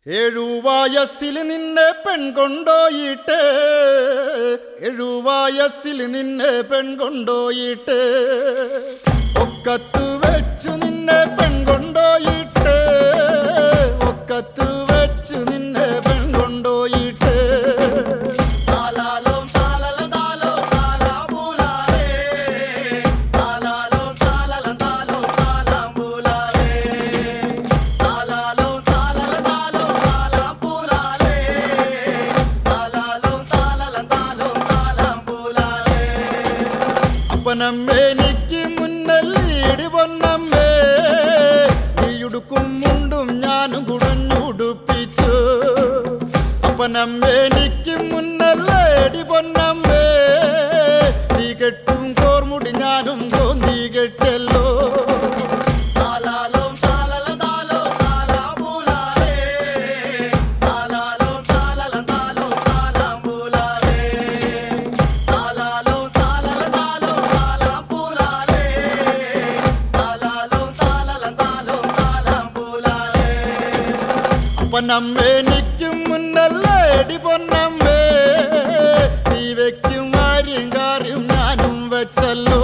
7 വയസ്സിൽ നിന്നെ പെൺകൊണ്ടോയിട്ട് 7 വയസ്സിൽ നിന്നെ പെൺകൊണ്ടോയിട്ട് ഒക്കത്തു വെച്ചു നിന്നെ പെൺകൊണ്ടോയിട്ട് ഒക്കത്തു വെച്ചു നിന്നെ പെൺകൊണ്ടോയിട്ട് അപ്പനമ്മേനിക്ക് മുന്നല്ലീടി പൊന്നമ്മേ നീയുടുക്കും മുണ്ടും ഞാനും കുടഞ്ഞുടുപ്പിച്ചു അപ്പനമ്മേനിക്ക് മുന്നല്ലേടി പൊന്നമ്മേ നീ കെട്ടും കോർമുടി ഞാനും കോന്തി കെട്ടല്ലോ അപ്പനമ്മേനിക്കും മുന്നല്ലേടി പൊന്നമ്മേ നീ വെക്കും കാര്യം കാര്യം ഞാനും വെച്ചല്ലോ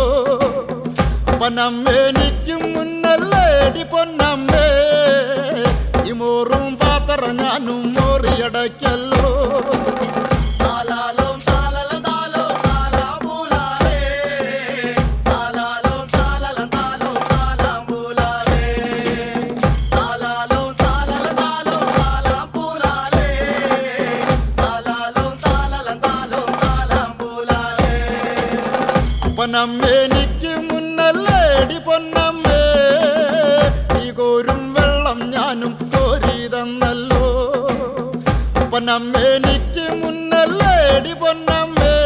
അപ്പനമ്മേനിക്കും മുന്നല്ലേടി പൊന്നമ്മേ ഈ മോറും പാത്രം ഞാനും മോറിയടയ്ക്കല്ലോ അപ്പനമ്മേനിക്ക് മുന്നല്ലേടി പൊന്നമ്മേ നീ കോരും വെള്ളം ഞാനും കോരി തന്നല്ലോ അപ്പനമ്മേനിക്ക് മുന്നല്ലേടി പൊന്നമ്മേ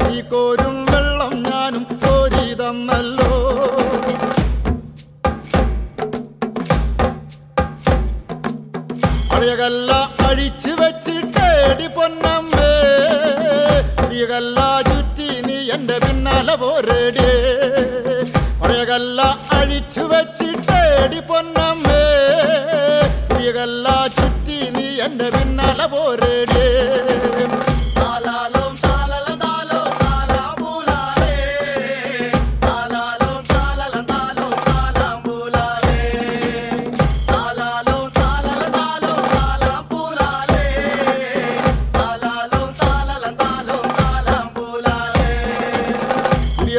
നീ കോരും വെള്ളം ഞാനും കോരി തന്നല്ലോ പഴയകല്ല അഴിച്ചു വെച്ചിട്ടേടി പൊന്നമ്മേ പുതിയകല്ല ചുറ്റി നീ എന്റെ പിന്നാലെ പോരേടി പഴയകല്ല അഴിച്ചു വെച്ചിട്ടേടി പൊന്നമ്മേ പുതിയകല്ല ചുറ്റി നീ എന്റെ പിന്നാലെ പോരേടി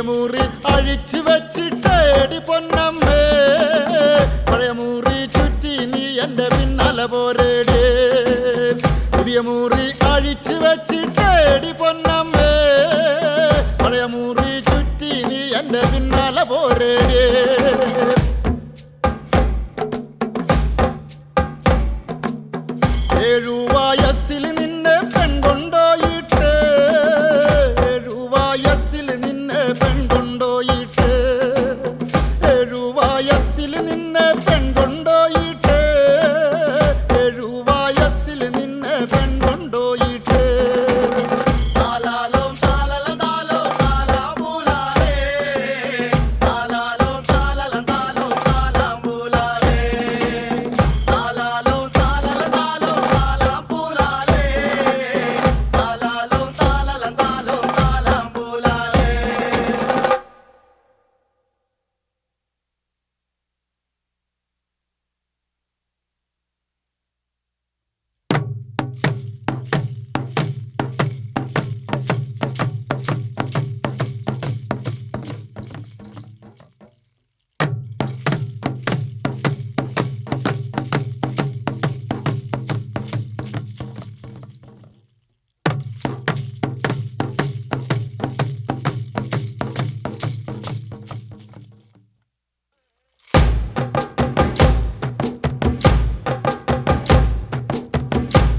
മുറി അഴിച്ചു വെച്ചിട്ടേടി പൊന്നമ്മേ പഴയ മുറി ചുറ്റി നീ എന്റെ പിന്നാലെ പോരേടി പുതിയ മുറി അഴിച്ചു വെച്ചിട്ടേടി പൊന്നമ്മേ പഴയ മുറി ചുറ്റി നീ എന്റെ പിന്നാലെ പോരേടി 7 വയസ്സിൽ നിന്നെ പെൺകൊണ്ടോയിട്ട് 7 വയസ്സിൽ നിന്നെ പെൺകൊണ്ടോയിട്ട് 7 വയസ്സിൽ നിന്നെ പെൺകൊണ്ടോയിട്ട് 7 വയസ്സിൽ നിന്നെ പെൺകൊണ്ടോയിട്ട്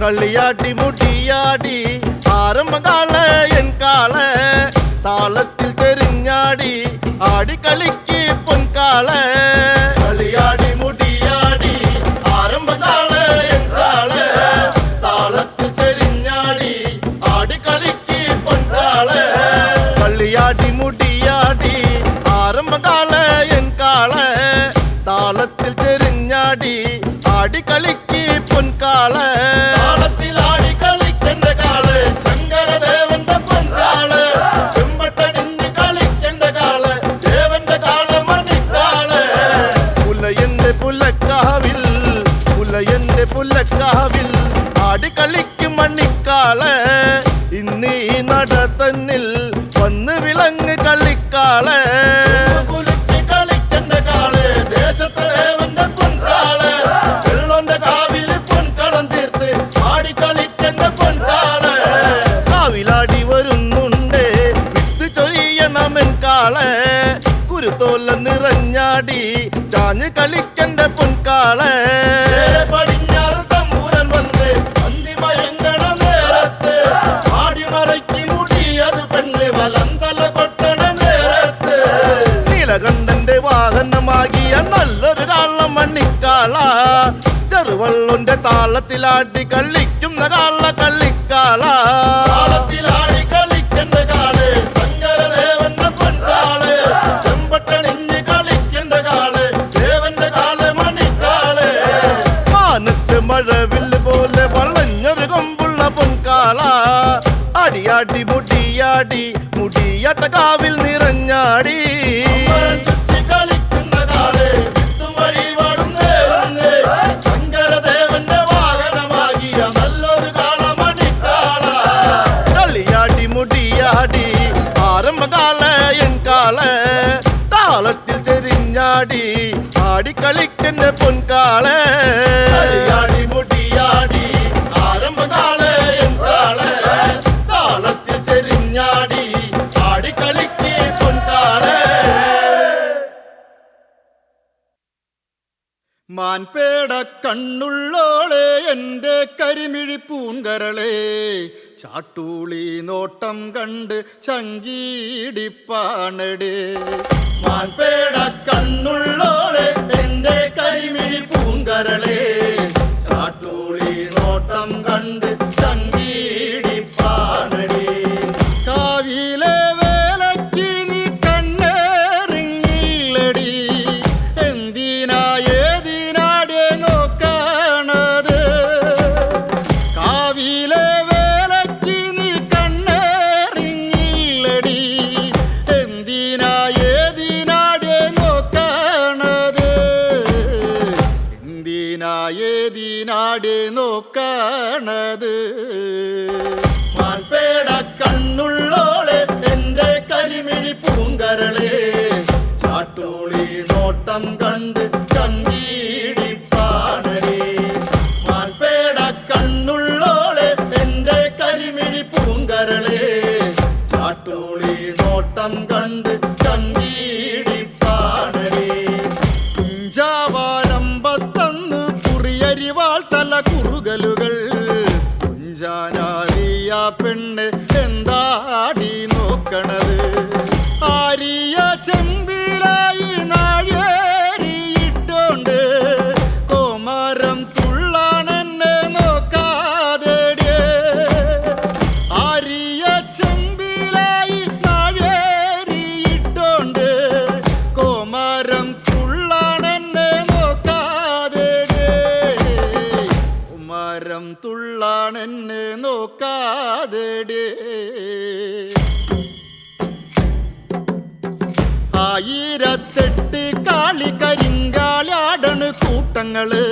കളിയാടി മുടിയാടി ആരംഭകാല എൻ കാല താളത്തിൽ തെരിഞ്ഞാടി ആടി കളിക്ക് പൊൻകാല കളിയാടി മുടിയാടി ആരംഭകാല എൻ കാല താളത്തിൽ തെരിഞ്ഞാടി ആടി കളിക്ക് പൊൻകാല കളിയാടി മുടിയാടി ആരംഭകാല എൻ കാല താളത്തിൽ തെരിഞ്ഞാടി ആടി കളിക്ക് പൊൻ പൊൻകാള് താളത്തിലാടി കളിക്കണ്ട കാള് ശങ്കരദേവന്റെ പൊൻകാള് ചെമ്പട്ടണിഞ്ഞ് കളിക്കണ്ട കാള് ദേവന്റെ കാള് മണിക്കാള് പുലയന്റെ പുലക്കാവിൽ ആടി കളിക്കും മണിക്കാള് ഇന്നീ നട തന്നിൽ വന്ന് വിളങ്ങ് കളിക്കാള് കളിക്കണ്ട കാള് ദേശത്തെ ദേവന്റെ പൊൻകാള് വെള്ളോന്റെ കാവില് പൊൻകളം തീർത്ത് ആടി കളിക്കണ്ട പൊൻകാള് കാവിലാടി വരുന്നുണ്ട് വിത്ത് ചൊയ്യണമെൻ കാള് കുരുത്തോല നിറഞ്ഞാടി ചാഞ്ഞ് കളിക്കണ്ട പൊൻകാള് പടിഞ്ഞാറ് തമ്പുരൻ വന്ന് അന്തി മയങ്ങണ നേരത്ത് ആടി മറയ്ക്ക് മുടിയത് പെണ്ണ് വലന്തല കൊട്ടണ നേരത്ത് നീലകണ്ഠന്റെ വാഹനമാകിയ നല്ലൊരു കാള മണിക്കാള ചെറുവള്ളോന്റെ താളത്തിലാടി കളിക്കുന്ന കാള കളിക്കാള താളത്തിലാടി കളിക്കണ്ട കാള് ശങ്കരദേവന്റെ പൊൻകാള് ചെമ്പട്ടണിഞ്ഞ് കളിക്കണ്ട കാള് ദേവന്റെ കാള് മണിക്കാള് മാനത്ത് മഴവില്ല് പോലെ വളഞ്ഞൊരു കൊമ്പുള്ള പൊൻകാള അടിയാടി മുടിയാട്ട കാവിൽ നിറഞ്ഞാടി കളിക്കുന്ന കാള് വഴിപാടും നേരുന്ന് ശങ്കരദേവന്റെ വാഹനമാകിയ നല്ലൊരു കാള മണിക്കാള കളിയാടി മുടിയാടി ആരംഭകാല എൻ കാള താളത്തിൽ ചെരിഞ്ഞാടി ആടി കളിക്കണ്ട പൊൻകാള കളിയാടി മുടിയാടി ആരംഭകാല എൻ കാള താളത്തിൽ ചെരിഞ്ഞാടി ആടി കളിക്ക് പൊൻകാള മാൻപേട കണ്ണുള്ളോളെ എൻ്റെ കരിമിഴി പൂങ്കരളെ ചാട്ടൂളി നോട്ടം കണ്ട് ചങ്കീടിപ്പാണടേ മാൻപേട കണ്ണുള്ളോളെ എൻ്റെ കരിമിഴി പൂങ്കരളെ ചാട്ടൂളി നോട്ടം കണ്ട് ചങ്കീടിപ്പാണടി കാവിലെ വേലയ്ക്ക് നീ കണ്ണേറിങ്ങില്ലടി എന്തിനായേതിനാടെ നോക്കണത് കാവിലെ വേലയ്ക്ക് നീ കണ്ണേറിങ്ങില്ലടി എന്തിനായേതിനാടെ നോക്കണത് എന്തിനായേതിനാടെ നോക്കണത് മാൻപേട കണ്ണുള്ളോളെ എൻ്റെ കരിമിഴി പൂങ്കരളെ ചാട്ടൂളി നോട്ടം കണ്ട് ചങ്കീടിപ്പാണടി മാൻപേട കണ്ണുള്ളോളെ എൻ്റെ കരിമിഴി പൂങ്കരളെ ചാട്ടൂളി നോട്ടം കണ്ട് ചങ്കീടിപ്പാണടി കുഞ്ചാവാരമ്പത്തന്ന് കുറിയരിവാൾ തല കുറുകലുകൾ കുഞ്ചാനാലിയ പെണ്ണ് എന്താടി നോക്കണത് ആരിയ ചെമ്പിലായി നാഴേരിയിട്ടോണ്ട് കോമരം തുള്ളാണെന്നെ നോക്കാതെടിയേ ആരിയ ചെമ്പിലായി നാഴേരിയിട്ടോണ്ട് കോമരം തുള്ളാണെന്നെ നോക്കാതെടിയേ മരം തുള്ളാണെന്നെ നോക്കാതെടിയേ ആയിരത്തെട്ട് കാളി കരിങ്കാളാടണ് കൂട്ടങ്ങള്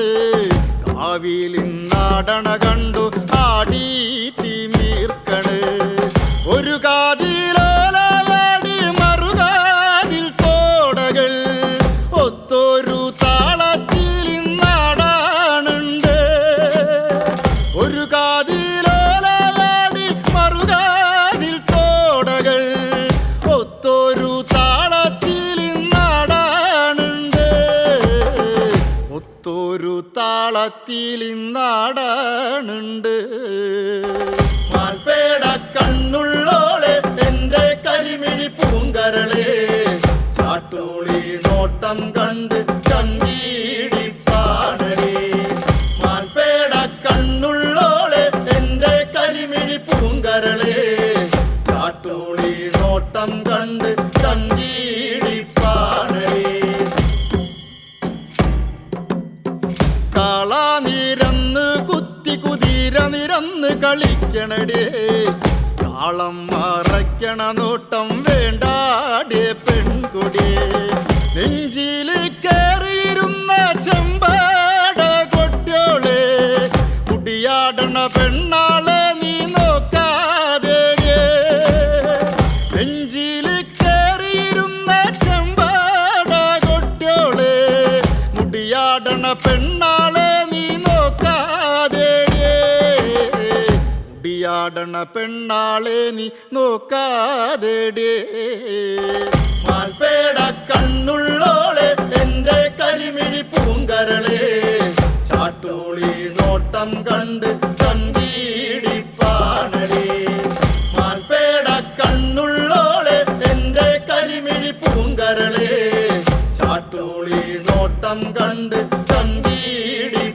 കാവിലിന്നാടണ കണ്ടു ആടി തിമീർക്കണ് ഒരു കാതിലോലാടി മറുകാതിൽ കോടകൾ ഒത്തൊരു താളത്തിൽ ഇന്നാടാനുണ്ട് ഒരു കാതിലോലാടി മറുകാതിൽ കോടകൾ ഒത്തൊരു താളത്തിൽ ഇന്നാടാനുണ്ട് ഒത്തൊരു താളത്തിൽ ഇന്നാടാനുണ്ട് മാൻപേട കണ്ണുള്ളോളെ എൻ്റെ കരിമിഴി പൂങ്കരളെ ചാട്ടൂളി നോട്ടം കണ്ട് ചങ്കീടിപ്പാണടി മാൻപേട കണ്ണുള്ളോളെ എൻ്റെ കരിമിഴി പൂങ്കരളെ ചാട്ടൂളി നോട്ടം കണ്ട് ചങ്കീടിപ്പാണടി കാള നിരന്ന് കുത്തി ചിരിക്കണടേ താളം മറയ്ക്കണ നോട്ടം വേണ്ടാടേ പെൺകൊടിയേ നെഞ്ചിൽ കയറിയിരുന്ന ചെമ്പാട കൊട്ടിയോളെ മുടിയാടണ പെണ്ണാളെ നീ നോക്കാതെ നെഞ്ചിൽ കയറിയിരുന്ന ചെമ്പാട കൊട്ടിയോളെ മുടിയാടണ പെണ്ണാളെ നീ നോക്കാതെ മുടിയാടണ പെണ്ണാളെ നീ നോക്കാതെ മാൽപേട കണ്ണുള്ളോളെ എന്റെ കരിമിഴി പൂങ്കരളെ ചാട്ടൂളി നോട്ടം കണ്ട് ചന്തീടിപ്പാണടേ മാൽപേട കണ്ണുള്ളോളെ എന്റെ കരിമിഴി പൂങ്കരളെ ചാട്ടൂളി നോട്ടം കണ്ട് ചന്തീടിപ്പാണടേ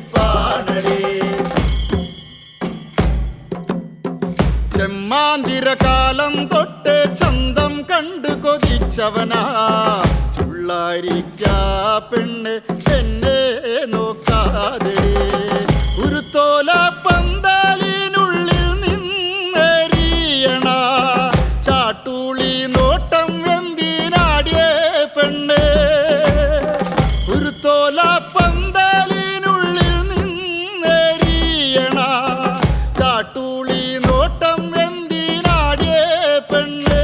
ചെമ്മാന്തിര കാലം തൊട്ട് ചന്തം കണ്ടു കൊതിച്ചവനാ ചുള്ളാരിക്ക പെണ്ണ് എന്നെ നോക്കാതെ ഒരു തോല പന്താലിനുള്ളിൽ നിന്നെറിയണ ചാട്ടൂളി നോട്ടം എന്തിനാടിയേ പെണ്ണ് ഒരു തോല പന്താലിനുള്ളിൽ നിന്നെറിയണ ചാട്ടൂളി നോട്ടം എന്തിനാടിയേ പെണ്ണ്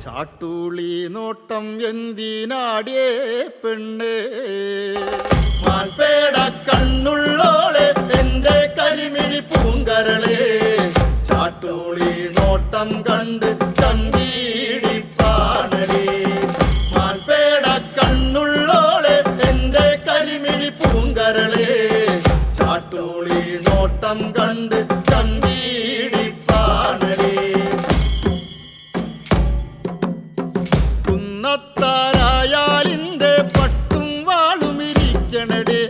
ചാട്ടൂളി നോട്ടം എന്തിനാടിയേ പെണ്ണ് മാൽപേട കണ്ണുള്ളോളെ എന്റെ കരിമിഴി പൂങ്കരളെ ചാട്ടൂളി നോട്ടം കണ്ട് ചന്തീടിപ്പാണടേ മാൽപേട കണ്ണുള്ളോളെ എന്റെ കരിമിഴി പൂങ്കരളെ ചാട്ടൂളി നോട്ടം കണ്ട് ചന്തീടിപ്പാണടേ കുന്നത്താരായാലിൻ്റെ പട്ടും വാളുമിരിക്കണടേ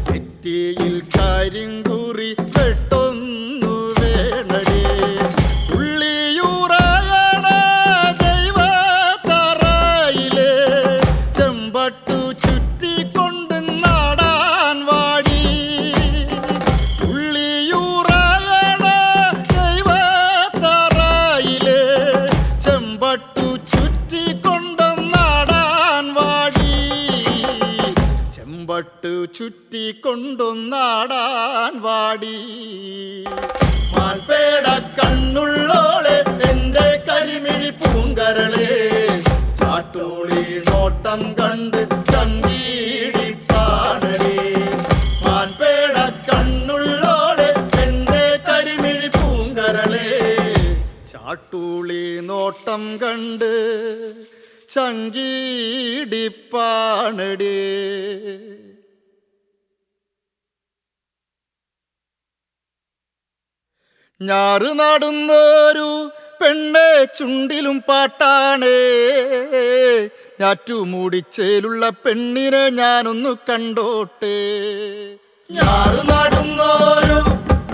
നെറ്റിയിൽ കരിങ്കുറി പെട്ടൊന്നു വേണടേ ഉള്ളിയൂറായണ ദൈവത്തറയിലെ ചെമ്പട്ടു ചുറ്റിക്കൊണ്ട് നാടാൻ വാടി ഉള്ളിയൂറായണ ദൈവത്തറയിലെ ചെമ്പട്ടു ചുറ്റിക്കൊണ്ടൊന്നാടാൻ വാടി ചെമ്പട്ടു ചുറ്റിക്കൊണ്ടൊന്നാടാൻ വാടി മാൽപേട കണ്ണുള്ളോളെ എന്റെ കരിമിഴി പൂങ്കരളെ ചാട്ടൂളി നോട്ടം കണ്ട് ചന്തീടിപ്പാണടേ മാൽപേട കണ്ണുള്ളോളെ എന്റെ കരിമിഴി പൂങ്കരളെ ചാട്ടൂളി നോട്ടം കണ്ട് ചങ്കീടിപ്പാണടേ ഞാറ് നടുന്നൊരു പെണ്ണെ ചുണ്ടിലും പാട്ടാണേ ഞാറ്റുമൂടിച്ചേലുള്ള പെണ്ണിനെ ഞാനൊന്നു കണ്ടോട്ടെ ഞാറ് നടുന്നോരു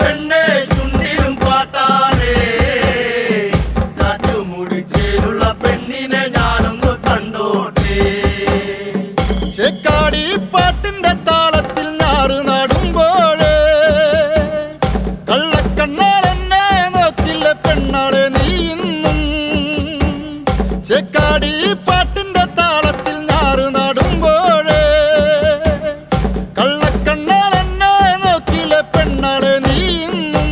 പെണ്ണെ ചുണ്ടിലും പാട്ടാണേ ചാറ്റുമുടിച്ചേലുള്ള പെണ്ണിനെ ഞാനൊന്ന് കണ്ടോട്ടെ ചെക്കാടി പാട്ടിന്റെ താളത്തിൽ ഞാറ് നടുമ്പോഴേ കള്ളക്കണ്ണാൽ എന്നെ നോക്കില്ല പെണ്ണാളെ നീ ഇന്നും ചെക്കാടി പാട്ടിന്റെ താളത്തിൽ ഞാറ് നടുമ്പോഴേ കള്ളക്കണ്ണാൽ എന്നെ നോക്കില്ല പെണ്ണാളെ നീ ഇന്നും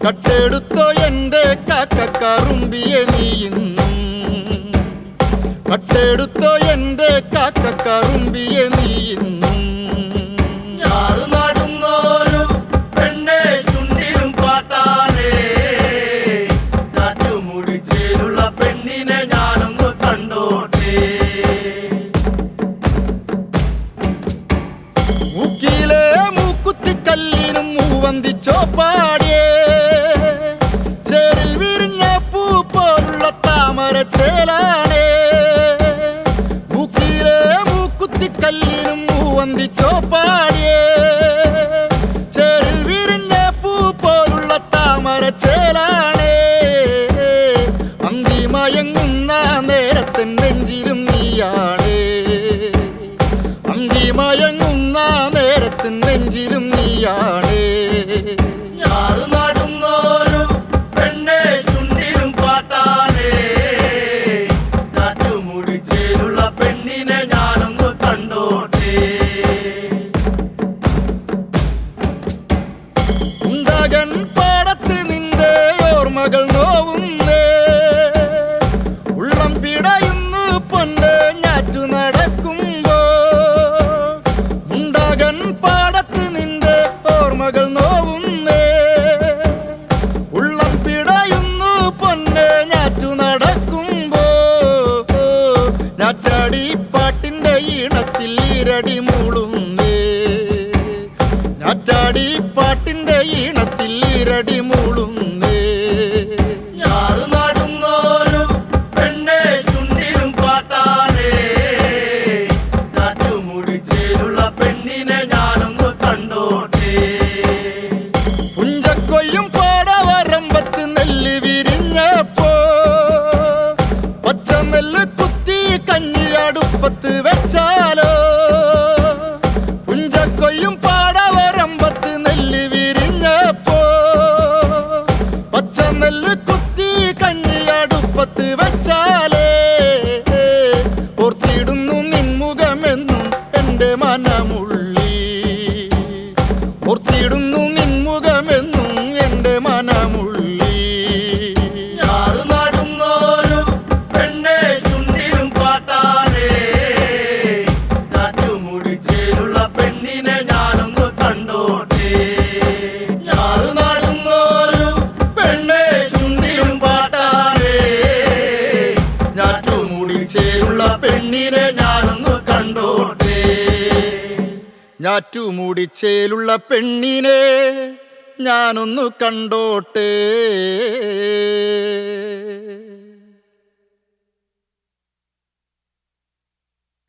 കട്ടെടുത്തോ എന്റെ കാക്കക്കറുമ്പിയെ നീ ഇന്നും കട്ടെടുത്തോ എന്റെ കാക്കക്കറുമ്പിയെ നീ ഇന്നും ഞാറ് നടുന്നോരു പെണ്ണെ ചുണ്ടിലും പാട്ടാണേ ചാറ്റുമുടിച്ചേലുള്ള പെണ്ണിനെ ഞാനൊന്ന് കണ്ടോട്ടെ മൂക്കിലെ മൂക്കുത്തിക്കല്ലിനും മൂവന്തിച്ചോ പാടിയേ ചേരിൽ വിരിഞ്ഞ പൂ പോലുള്ള താമര ചേലാണേ മൂക്കിലെ മൂക്കുത്തിക്കല്ലിനും മൂവന്തിച്ചോ പാടിയേ ചേരിൽ വിരിഞ്ഞ പൂ പോലുള്ള താമര ചേലാണേ അന്തിമയങ്ങുന്ന നേരത്തിൻ നെഞ്ചിലും നീയാണേ അന്തിമയങ്ങുന്ന നേരത്തിൻ നെഞ്ചിലും നീയാണേ പെണ്ണിനെ ഞാനൊന്ന് കണ്ടോട്ടെ ഞാറ് നടുന്നോരു പെണ്ണെ ചുണ്ടിലും പാട്ടാനേ ഞാറ്റുമുടി ചേലുള്ള പെണ്ണിനെ ഞാനൊന്ന് കണ്ടോട്ടെ ഞാറ്റുമൂടിച്ചേലുള്ള പെണ്ണിനെ ഞാനൊന്നു കണ്ടോട്ടെ.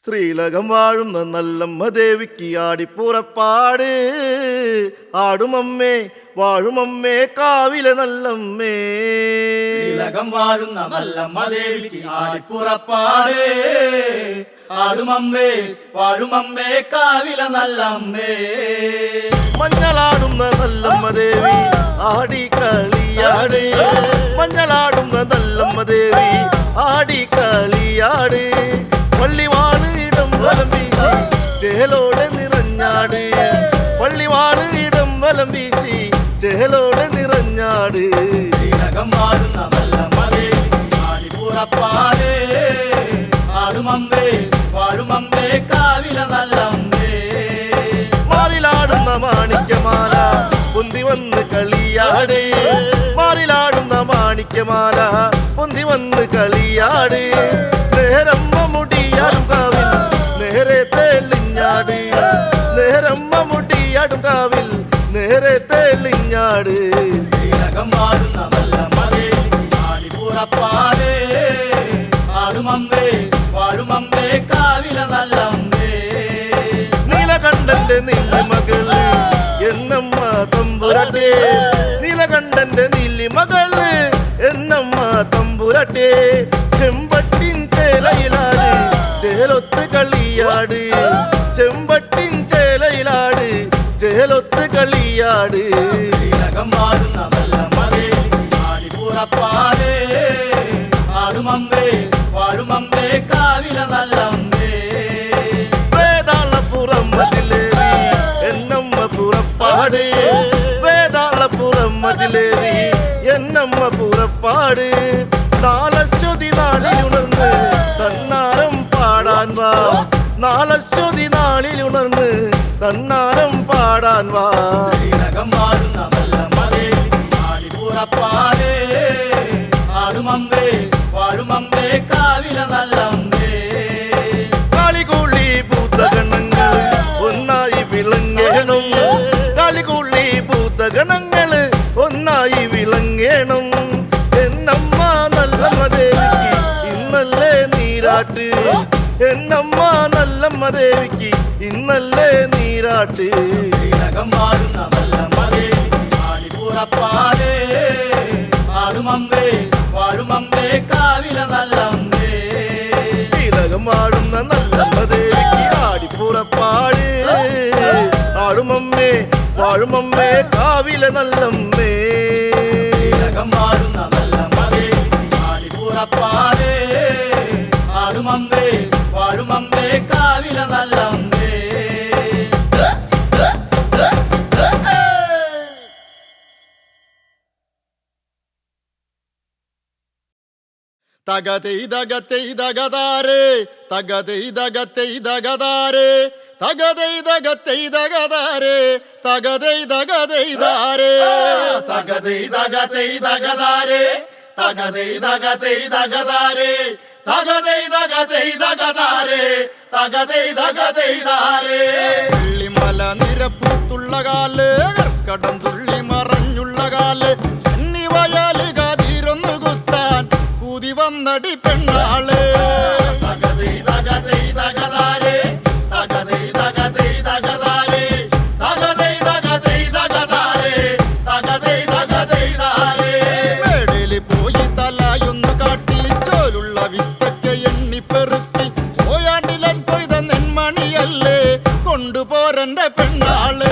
ശ്രീലകം വാഴുന്ന നല്ലമ്മ ദേവിക്ക് ആടിപ്പുറപ്പാട് ആടുമമ്മേ വാഴുമമ്മേ കാവിലെ നല്ലമ്മേ. ശ്രീലകം വാഴുന്ന നല്ലമ്മ ദേവിക്ക് ആടിപ്പുറപ്പാട് ആടുമമ്മേ വാഴുമമ്മേ കാവിലെ നല്ലമ്മേ. മഞ്ഞളാടുന്ന നല്ലമ്മ ദേവി ആടി കളിയാട് മഞ്ഞളാടുന്ന നല്ലമ്മ ദേവി ആടി കളിയാട് പള്ളിവാണ് ഇടം വലം വീശി ചേലോടെ നിറഞ്ഞാട് പള്ളിവാണ് ഇടം വലം വീശി ചേലോടെ നിറഞ്ഞാട്. ശ്രീലകം വാഴുന്ന നല്ലമ്മ ദേവി ആടിപ്പുറപ്പാട് ആടുമമ്മേ വാഴുമമ്മേ കാവിലെ നല്ലമ്മേ. മാറിലാടുന്ന മാണിക്യമാല പൊന്തി വന്ന് കളിയാട് മാറിലാടുന്ന മാണിക്യമാല പൊന്തി വന്ന് കളിയാട് നേരമ്മ മുടിയാടും കാവിൽ നേരെ തെളിഞ്ഞാട് നേരമ്മ മുടിയാടും കാവിൽ നേരെ തെളിഞ്ഞാട്. ശ്രീലകം വാഴുന്ന നല്ലമ്മ ദേവി ആടിപ്പുറപ്പാട് ആടുമമ്മേ വാഴുമമ്മേ കാവിലെ നല്ലമ്മേ. നീലകണ്ഠന്റെ നീലിമകള് എന്നമ്മ തമ്പുരട്ടെ നീലകണ്ഠന്റെ നീലിമകള് എന്നമ്മ തമ്പുരട്ടെ ചെമ്പട്ടിൻ ചേലയിലാട് ചേലൊത്ത് കളിയാട് ചെമ്പട്ടിൻ ചേലയിലാട് ചേലൊത്ത് കളിയാട്. ശ്രീലകം വാഴുന്ന നല്ലമ്മ ദേവി ആടിപ്പുറപ്പാട് ആടുമമ്മേ വാഴുമമ്മേ കാവിലെ നല്ലമ്മേ. വേതാളപ്പുറം മതിലേറി എന്നമ്മ പുറപ്പാട് വേതാളപ്പുറം മതിലേറി എന്നമ്മ പുറപ്പാട് നാലശ്വതി നാളിലുണർന്ന് തന്നാരം പാടാൻ വാ നാലശ്വതി നാളിലുണർന്ന് തന്നാരം പാടാൻ വാ. ശ്രീലകം വാഴുന്ന നല്ലമ്മ ദേവി ആടിപ്പുറപ്പാട് ആടുമമ്മേ വാഴുമമ്മേ കാവിലെ നല്ലമ്മേ. കാളികൂളി ഭൂതഗണങ്ങൾ ഒന്നായി വിളങ്ങേണം കാളികൂളി ഭൂതഗണങ്ങൾ ഒന്നായി വിളങ്ങേണം എന്നമ്മ നല്ലമ്മ ദേവിക്ക് ഇന്നല്ലേ നീരാട്ട് എന്നമ്മ നല്ലമ്മ ദേവിക്ക് ഇന്നല്ലേ നീരാട്ട്. ശ്രീലകം വാഴുന്ന നല്ലമ്മ ദേവി ആടിപ്പുറപ്പാട് ആടുമമ്മേ വാഴുമമ്മേ കാവിലെ നല്ലമ്മേ. ശ്രീലകം വാഴുന്ന നല്ലമ്മ ദേവിക്ക് ആടിപ്പുറപ്പാട് ആടുമമ്മേ വാഴുമമ്മേ കാവിലെ നല്ലമ്മേ. ശ്രീലകം വാഴുന്ന നല്ലമ്മ ദേവിക്ക് ആടിപ്പുറപ്പാട് ആടുമമ്മേ വാഴുമമ്മേ കാവിലെ നല്ലമ്മേ. തകതെയ്തകതെയ്തകതാരേ തകതെയ്തകതെയ്തകതാരേ തകതെയ്തകതെയ്തകതാരേ തകതെയ്തകതെയ്താരേ തകതെയ്തകതെയ്തകതാരേ തകതെയ്തകതെയ്തകതാരേ തകതെയ്തകതെയ്തകതാരേ തകതെയ്തകതെയ്താരേ. തുള്ളിമല നിരപ്പൂത്തുള്ള കാല് കർക്കടം തുള്ളി മറഞ്ഞുള്ള കാല് വയല് കാതിരൊന്നു കുത്താൻ കൂതി വന്നടി പെണ്ണാള്. തകതെയ്തകതെയ്തകതാരേ തകതെയ്തകതെയ്തകതാരേ തകതെയ്തകതെയ്തകതാരേ തകതെയ്തകതെയ്താരേ. മേടയില് പോയി തലയൊന്നു കാട്ടി ചോലുള്ള വിത്തൊക്കെ എണ്ണിപ്പെറുക്കി പോയാണ്ടിലൻ കൊയ്ത നെന്മണിയല്ലേ കൊണ്ടുപോരന്റെ പെണ്ണാള്.